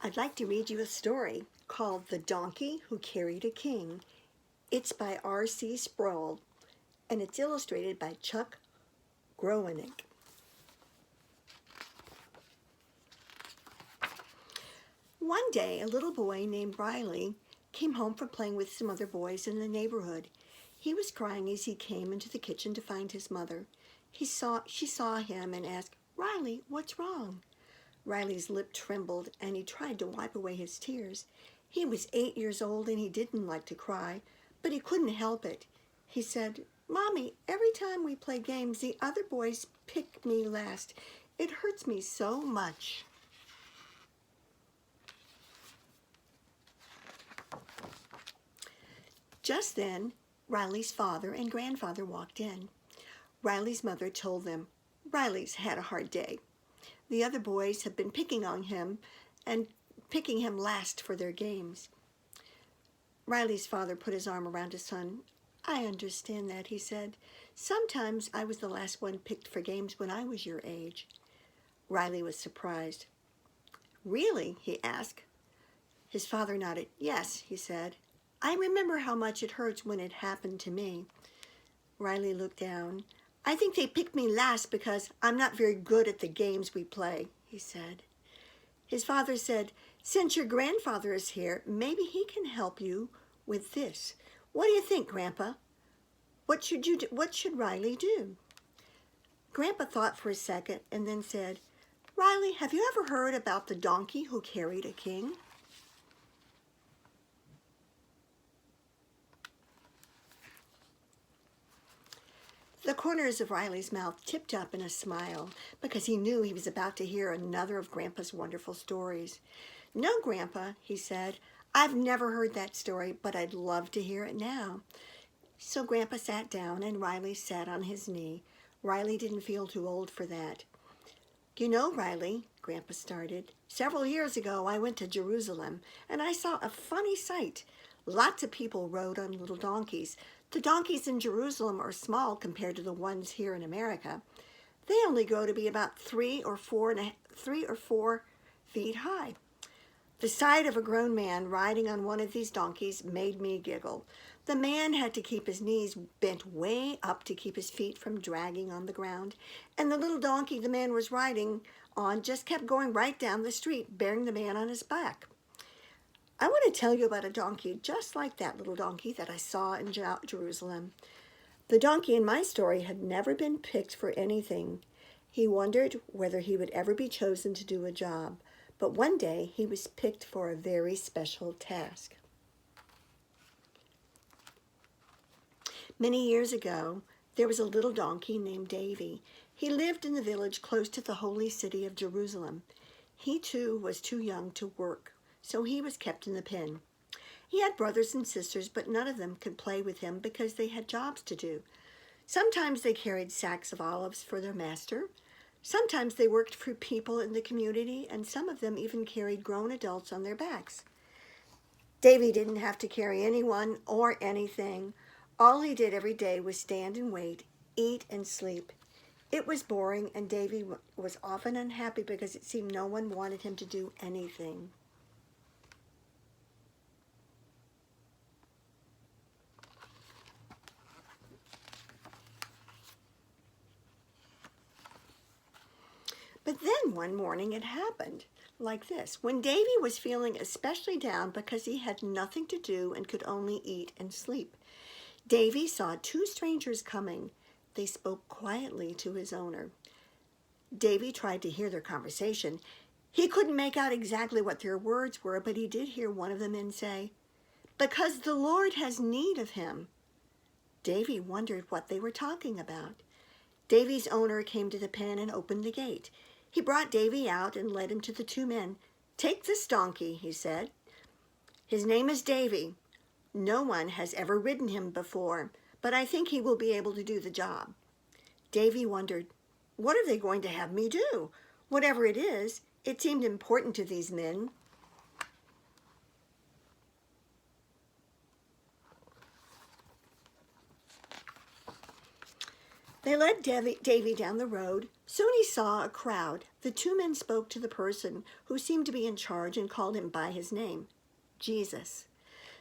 I'd like to read you a story called The Donkey Who Carried a King. It's by R.C. Sproul, and it's illustrated by Chuck Growenick. One day, a little boy named Riley came home from playing with some other boys in the neighborhood. He was crying as he came into the kitchen to find his mother. She saw him and asked, "Riley, what's wrong?" Riley's lip trembled, and he tried to wipe away his tears. He was 8 years old, and he didn't like to cry, but he couldn't help it. He said, "Mommy, every time we play games, the other boys pick me last. It hurts me so much." Just then, Riley's father and grandfather walked in. Riley's mother told them, "Riley's had a hard day. The other boys have been picking on him and picking him last for their games." Riley's father put his arm around his son. "I understand that," he said. "Sometimes I was the last one picked for games when I was your age." Riley was surprised. "Really?" he asked. His father nodded. "Yes," he said. "I remember how much it hurts when it happened to me." Riley looked down. "I think they picked me last because I'm not very good at the games we play," he said. His father said, "Since your grandfather is here, maybe he can help you with this. What do you think, Grandpa? What should Riley do?" Grandpa thought for a second and then said, "Riley, have you ever heard about the donkey who carried a king?" The corners of Riley's mouth tipped up in a smile because he knew he was about to hear another of Grandpa's wonderful stories. "No, Grandpa," he said, "I've never heard that story, but I'd love to hear it now." So Grandpa sat down and Riley sat on his knee. Riley didn't feel too old for that. "You know, Riley," Grandpa started, "several years ago I went to Jerusalem and I saw a funny sight. Lots of people rode on little donkeys. The donkeys in Jerusalem are small compared to the ones here in America. They only grow to be about 3 or 4 feet high. The sight of a grown man riding on one of these donkeys made me giggle. The man had to keep his knees bent way up to keep his feet from dragging on the ground, and the little donkey the man was riding on just kept going right down the street, bearing the man on his back. I want to tell you about a donkey just like that little donkey that I saw in Jerusalem. The donkey in my story had never been picked for anything. He wondered whether he would ever be chosen to do a job, but one day he was picked for a very special task. Many years ago, there was a little donkey named Davy. He lived in the village close to the holy city of Jerusalem. He too was too young to work, so he was kept in the pen. He had brothers and sisters, but none of them could play with him because they had jobs to do. Sometimes they carried sacks of olives for their master. Sometimes they worked for people in the community, and some of them even carried grown adults on their backs. Davy didn't have to carry anyone or anything. All he did every day was stand and wait, eat and sleep. It was boring, and Davy was often unhappy because it seemed no one wanted him to do anything. But then one morning it happened like this. When Davy was feeling especially down because he had nothing to do and could only eat and sleep, Davy saw 2 strangers coming. They spoke quietly to his owner. Davy tried to hear their conversation. He couldn't make out exactly what their words were, but he did hear one of the men say, "Because the Lord has need of him." Davy wondered what they were talking about. Davy's owner came to the pen and opened the gate. He brought Davy out and led him to the 2 men. "Take this donkey," he said. "His name is Davy. No one has ever ridden him before, but I think he will be able to do the job." Davy wondered, what are they going to have me do? Whatever it is, it seemed important to these men. They led Davy down the road Soon he saw a crowd. The two men spoke to the person who seemed to be in charge and called him by his name, Jesus.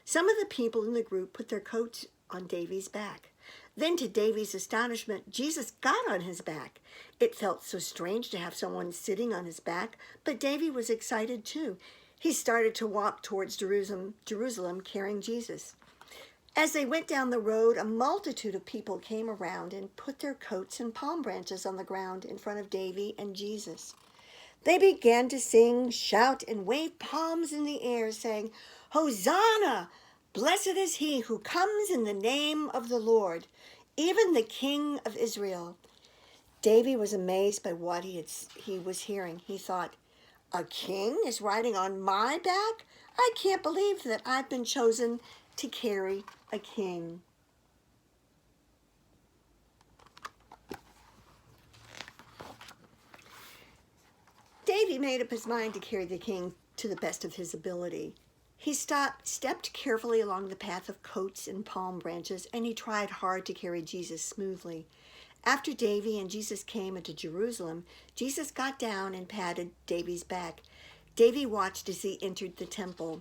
Some of the people in the group put their coats on Davy's back. Then, to Davy's astonishment, Jesus got on his back. It felt so strange to have someone sitting on his back, but Davy was excited too. He started to walk towards Jerusalem carrying Jesus. As they went down the road, a multitude of people came around and put their coats and palm branches on the ground in front of Davy and Jesus. They began to sing, shout, and wave palms in the air, saying, "Hosanna! Blessed is he who comes in the name of the Lord, even the King of Israel." Davy was amazed by what he was hearing. He thought, "A king is riding on my back? I can't believe that I've been chosen to carry a king." Davy made up his mind to carry the king to the best of his ability. He stepped carefully along the path of coats and palm branches, and he tried hard to carry Jesus smoothly. After Davy and Jesus came into Jerusalem, Jesus got down and patted Davy's back. Davy watched as he entered the temple.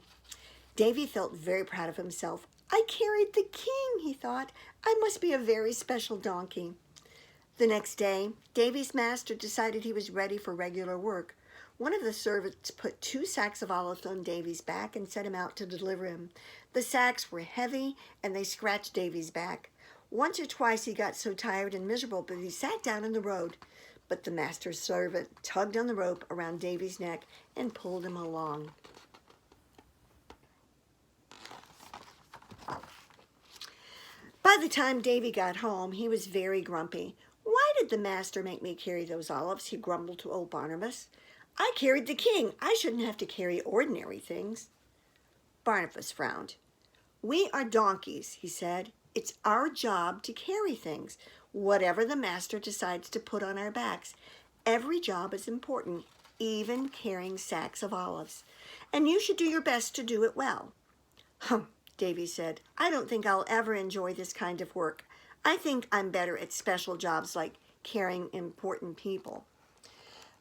Davy felt very proud of himself. "I carried the king," he thought. "I must be a very special donkey." The next day, Davy's master decided he was ready for regular work. One of the servants put 2 sacks of olives on Davy's back and set him out to deliver him. The sacks were heavy, and they scratched Davy's back. Once or twice he got so tired and miserable that he sat down in the road. But the master's servant tugged on the rope around Davy's neck and pulled him along. By the time Davy got home, he was very grumpy. "Why did the master make me carry those olives?" he grumbled to old Barnabas. "I carried the king. I shouldn't have to carry ordinary things." Barnabas frowned. "We are donkeys," he said. "It's our job to carry things, whatever the master decides to put on our backs. Every job is important, even carrying sacks of olives. And you should do your best to do it well." "Humph," Davy said. "I don't think I'll ever enjoy this kind of work. I think I'm better at special jobs like carrying important people."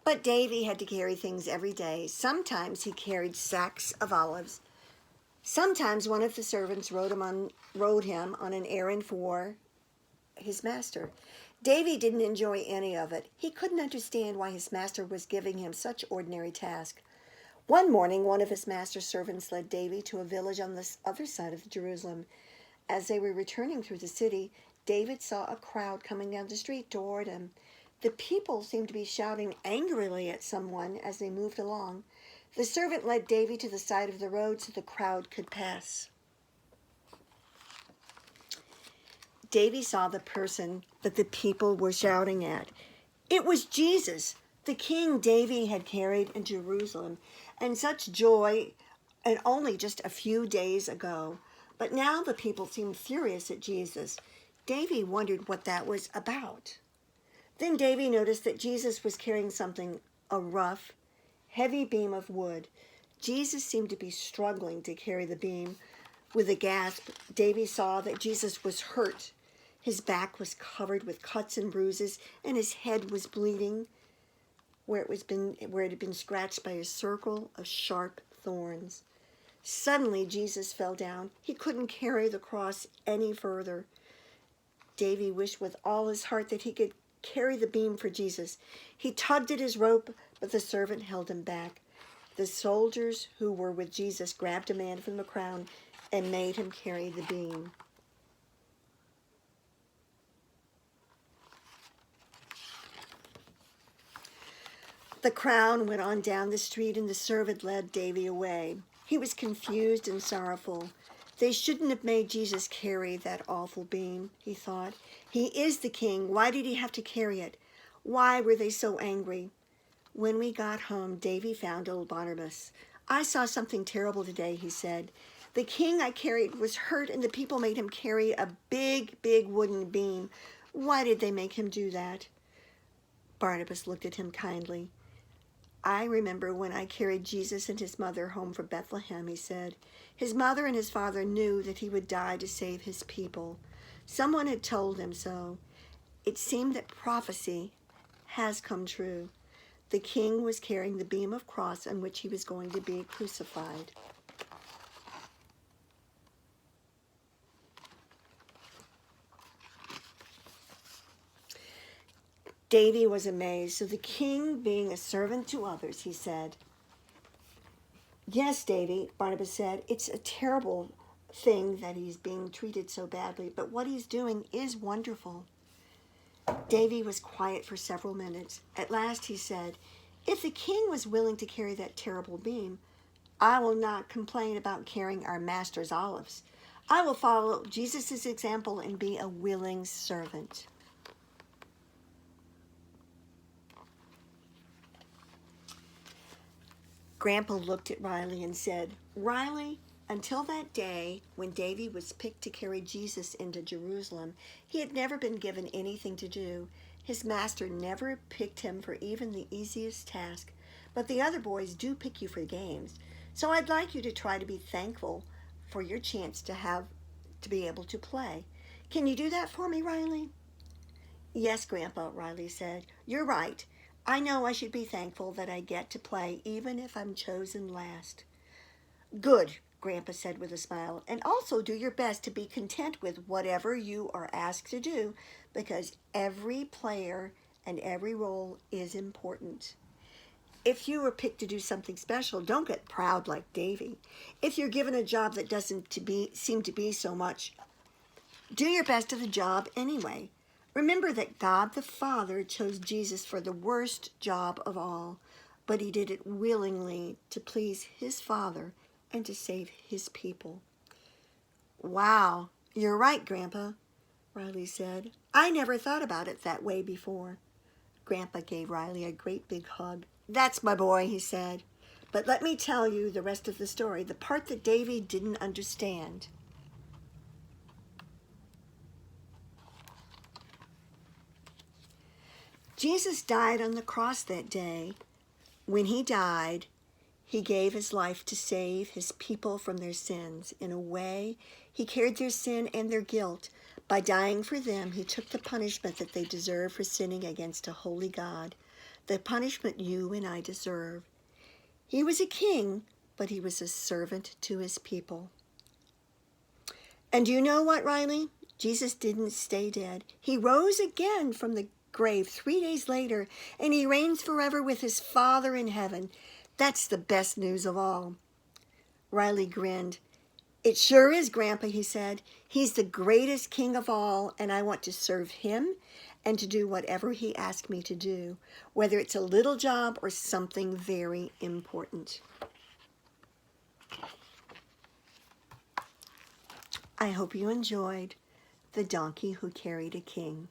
But Davy had to carry things every day. Sometimes he carried sacks of olives. Sometimes one of the servants rode him on an errand for his master. Davy didn't enjoy any of it. He couldn't understand why his master was giving him such ordinary tasks. One morning, one of his master's servants led Davy to a village on the other side of Jerusalem. As they were returning through the city, David saw a crowd coming down the street toward him. The people seemed to be shouting angrily at someone as they moved along. The servant led Davy to the side of the road so the crowd could pass. Davy saw the person that the people were shouting at. It was Jesus, the king Davy had carried in Jerusalem, and such joy, and only just a few days ago. But now the people seemed furious at Jesus. Davy wondered what that was about. Then Davy noticed that Jesus was carrying something, a rough, heavy beam of wood. Jesus seemed to be struggling to carry the beam. With a gasp, Davy saw that Jesus was hurt. His back was covered with cuts and bruises, and his head was bleeding where it had been scratched by a circle of sharp thorns. Suddenly, Jesus fell down. He couldn't carry the cross any further. Davy wished with all his heart that he could carry the beam for Jesus. He tugged at his rope, but the servant held him back. The soldiers who were with Jesus grabbed a man from the crowd and made him carry the beam. The crowd went on down the street, and the servant led Davy away. He was confused and sorrowful. They shouldn't have made Jesus carry that awful beam, he thought. He is the king. Why did he have to carry it? Why were they so angry? When we got home, Davy found old Barnabas. "I saw something terrible today," he said. "The king I carried was hurt, and the people made him carry a big wooden beam. Why did they make him do that?" Barnabas looked at him kindly. "I remember when I carried Jesus and his mother home from Bethlehem," he said. "His mother and his father knew that he would die to save his people. Someone had told them so. It seemed that prophecy has come true. The king was carrying the beam of cross on which he was going to be crucified. Davy was amazed. So the king, being a servant to others, he said, "Yes, Davy," Barnabas said, "it's a terrible thing that he's being treated so badly, but what he's doing is wonderful." Davy was quiet for several minutes. At last he said, "If the king was willing to carry that terrible beam, I will not complain about carrying our master's olives. I will follow Jesus' example and be a willing servant." Grandpa looked at Riley and said, "Riley, until that day when Davy was picked to carry Jesus into Jerusalem, he had never been given anything to do. His master never picked him for even the easiest task, but the other boys do pick you for games. So I'd like you to try to be thankful for your chance to be able to play. Can you do that for me, Riley?" "Yes, Grandpa," Riley said. "You're right. I know I should be thankful that I get to play even if I'm chosen last." "Good," Grandpa said with a smile, "and also do your best to be content with whatever you are asked to do, because every player and every role is important. If you were picked to do something special, don't get proud like Davy. If you're given a job that doesn't seem to be so much, do your best at the job anyway. Remember that God the Father chose Jesus for the worst job of all, but he did it willingly to please his Father and to save his people." "Wow, you're right, Grandpa," Riley said. "I never thought about it that way before." Grandpa gave Riley a great big hug. "That's my boy," he said. "But let me tell you the rest of the story, the part that Davy didn't understand." Jesus died on the cross that day. When he died, he gave his life to save his people from their sins. In a way, he carried their sin and their guilt. By dying for them, he took the punishment that they deserve for sinning against a holy God, the punishment you and I deserve. He was a king, but he was a servant to his people. And you know what, Riley? Jesus didn't stay dead. He rose again from the grave 3 days later, and he reigns forever with his Father in heaven. That's the best news of all. Riley grinned. "It sure is, Grandpa," he said. "He's the greatest king of all, and I want to serve him and to do whatever he asks me to do, whether it's a little job or something very important." I hope you enjoyed The Donkey Who Carried a King.